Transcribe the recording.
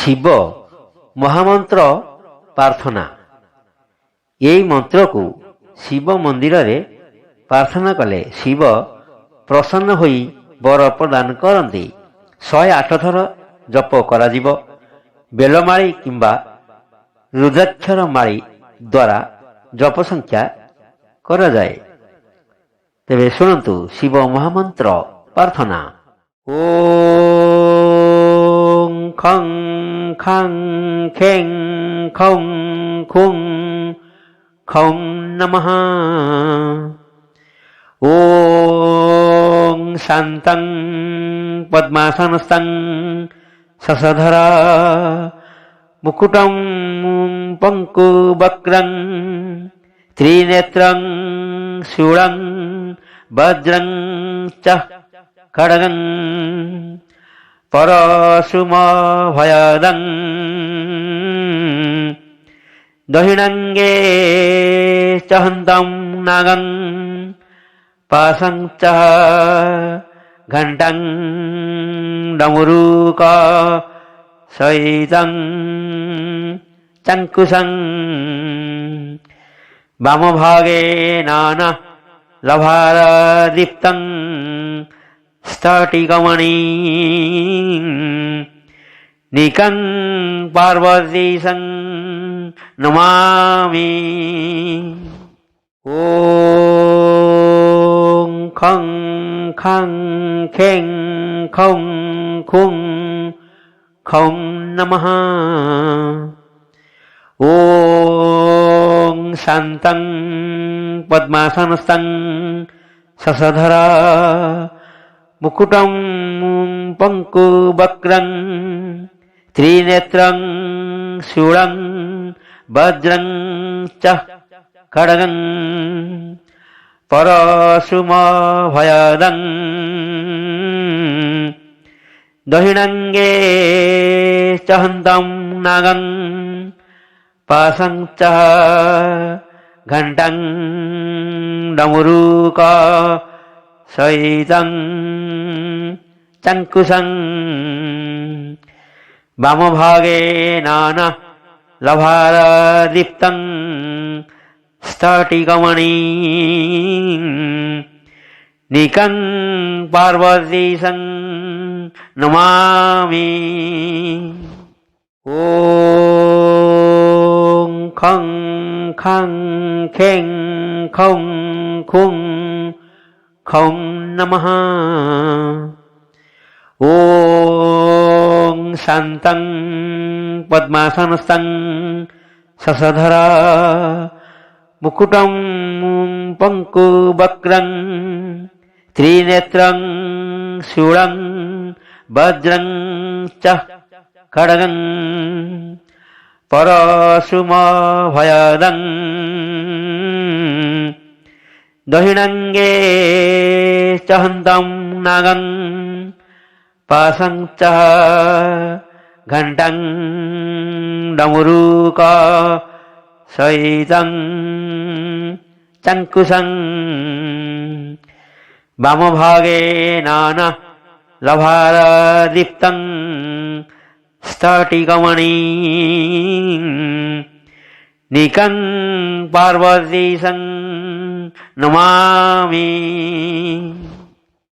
शिव महामंत्र प्रार्थना। यही मंत्र को शिव मंदिर रे प्रार्थना कले शिव प्रसन्न होई वर प्रदान करते। 108 थर जप करा जिवो। बेलमाळी किंबा रुद्राक्षर माळी द्वारा जप संख्या करा जाए। तेबे शुणु शिव महामंत्र प्रार्थना। ओम खं खं खें खं खुं खं नमः। ओम शान्तं पद्मासनस्थं शशधरा मुकुटं पंकुवक्त्रं त्रिनेत्रं शूलं वज्रं च खड्गं परशुमभयदं दहिणङ्गे च हन्तं नागं पाशं च घण्टं डमरुक सहितं चङ्कुशं वामभागे नाना लभारदीप्तं स्फटिकमणि निकं पार्वतीशं नमामि। ओम खं खं खें खं खुं खं नमः। ओम शान्तं पद्मासनस्थं शशधरा मुकुटं पंकुवक्त्रं त्रिनेत्रं शूलं वज्रं च खड्गं परशुमभयदं दहिणङ्गे च हन्तं नागं पाशं च घण्टं डमरुक सहितं चङ्कुशं वामभागे नाना लभारदीप्तं स्फटिकमणि निकं पार्वतीशं नमामि। ओम खं खं खें खं खुं खं नमः। ओम शान्तं पद्मासनस्थं शशधरा मुकुटं पंकुवक्त्रं त्रिनेत्रं शूलं वज्रं च खड्गं परशुमभयदं दहिणङ्गे च हन्तं नागं पाशं च घण्टं डमरुक सहितं चङ्कुशं वामभागे नाना लभारदीप्तं स्फटिकमणि निकं पार्वतीशं नमामि।